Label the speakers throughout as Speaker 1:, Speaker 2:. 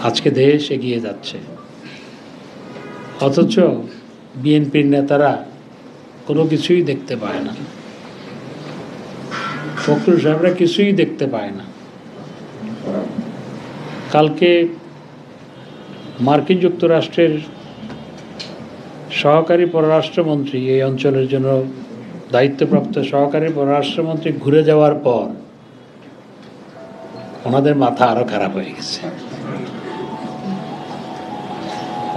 Speaker 1: আজকে দেশ এগিয়ে যাচ্ছে, অথচ বিএনপির নেতারা কোনো কিছুই দেখতে পায় না, ফখরুল সাহেবরা কিছুই দেখতে পায় না। কালকে মার্কিন যুক্তরাষ্ট্রের সহকারী পররাষ্ট্রমন্ত্রী, এই অঞ্চলের জন্য দায়িত্বপ্রাপ্ত সহকারী পররাষ্ট্রমন্ত্রী ঘুরে যাওয়ার পর ওনাদের মাথা আরো খারাপ হয়ে গেছে।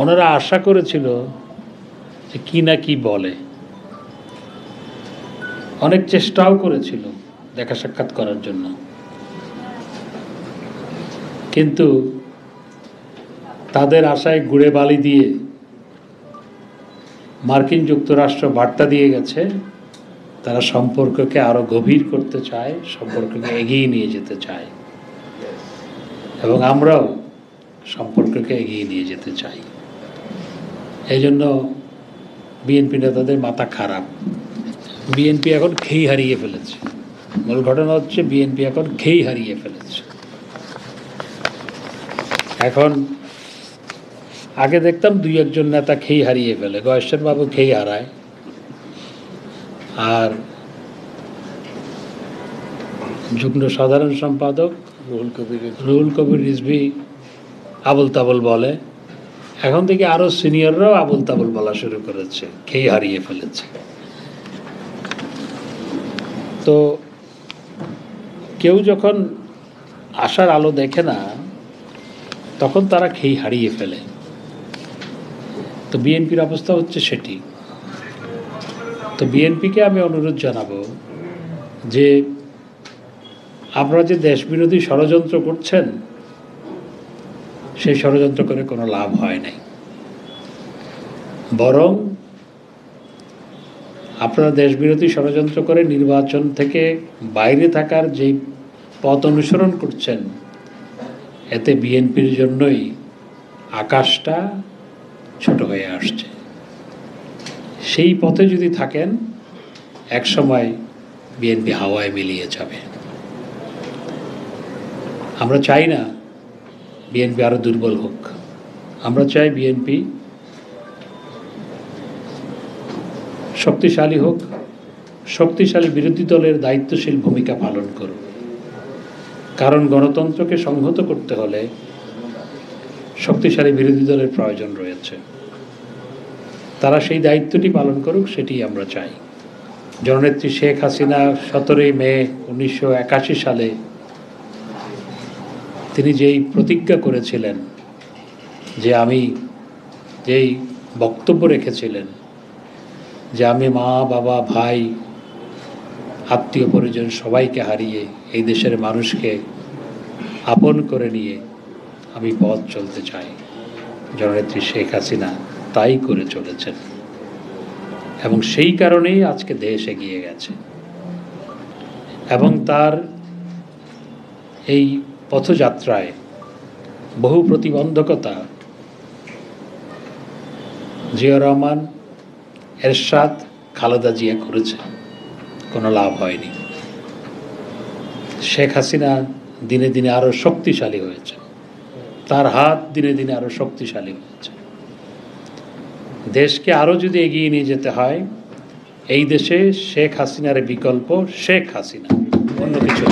Speaker 1: ওনারা আশা করেছিল যে কি না কি বলে, অনেক চেষ্টাও করেছিল দেখা সাক্ষাৎ করার জন্য, কিন্তু তাদের আশায় গুড়ে বালি দিয়ে মার্কিন যুক্তরাষ্ট্র বার্তা দিয়ে গেছে তারা সম্পর্ককে আরো গভীর করতে চায়, সম্পর্ককে এগিয়ে নিয়ে যেতে চায়, এবং আমরাও সম্পর্ককে এগিয়ে নিয়ে যেতে চাই। এই জন্য বিএনপি নেতাদের মাথা খারাপ। বিএনপি এখন খেই হারিয়ে ফেলেছে। মূল ঘটনা হচ্ছে বিএনপি এখন খেই হারিয়ে ফেলেছে। এখন আগে দেখতাম দুই একজন নেতা খেই হারিয়ে ফেলে, গয়েশ্বর বাবু খেই হারায়, আর যুগ্ম সাধারণ সম্পাদক রুহুল কবির রিজভী আবুল তাবুল বলে। এখন থেকে আরো সিনিয়ররাও আবুল তাবুল বলা শুরু করেছে, খেই হারিয়ে ফেলেছে। তো কেউ যখন আশার আলো দেখে না তখন তারা খেই হারিয়ে ফেলে। তো বিএনপির অবস্থা হচ্ছে সেটি। তো বিএনপিকে আমি অনুরোধ জানাবো যে আপনারা যে দেশবিরোধী ষড়যন্ত্র করছেন, সেই ষড়যন্ত্র করে কোনো লাভ হয় নাই, বরং আপনারা দেশবিরোধী ষড়যন্ত্র করে নির্বাচন থেকে বাইরে থাকার যে পথ অনুসরণ করছেন, এতে বিএনপির জন্যই আকাশটা ছোট হয়ে আসছে। সেই পথে যদি থাকেন এক সময় বিএনপি হাওয়ায় মিলিয়ে যাবে। আমরা চাই না বিএনপি আরো দুর্বল হোক। আমরা চাই বিএনপি শক্তিশালী হোক, শক্তিশালী বিরোধী দলের দায়িত্বশীল ভূমিকা পালন করুক। কারণ গণতন্ত্রকে সংহত করতে হলে শক্তিশালী বিরোধী দলের প্রয়োজন রয়েছে। তারা সেই দায়িত্বটি পালন করুক, সেটি আমরা চাই। জননেত্রী শেখ হাসিনা 17 মে 1981 সালে তিনি যেই প্রতিজ্ঞা করেছিলেন, যে আমি যেই বক্তব্য রেখেছিলেন যে আমি মা বাবা ভাই আত্মীয় পরিজন সবাইকে হারিয়ে এই দেশের মানুষকে আপন করে নিয়ে আমি পথ চলতে চাই, জননেত্রী শেখ হাসিনা তাই করে চলেছেন, এবং সেই কারণেই আজকে দেশ এগিয়ে গেছে। এবং তার এই পথযাত্রায় বহু প্রতিবন্ধকতা জিয়া রহমান, এরশাদ, খালেদা জিয়া করেছে, কোনো লাভ হয়নি। শেখ হাসিনা দিনে দিনে আরো শক্তিশালী হয়েছে, তার হাত দিনে দিনে আরো শক্তিশালী হয়েছে। দেশকে আরো যদি এগিয়ে নিয়ে যেতে হয়, এই দেশে শেখ হাসিনার বিকল্প শেখ হাসিনা, অন্য কিছু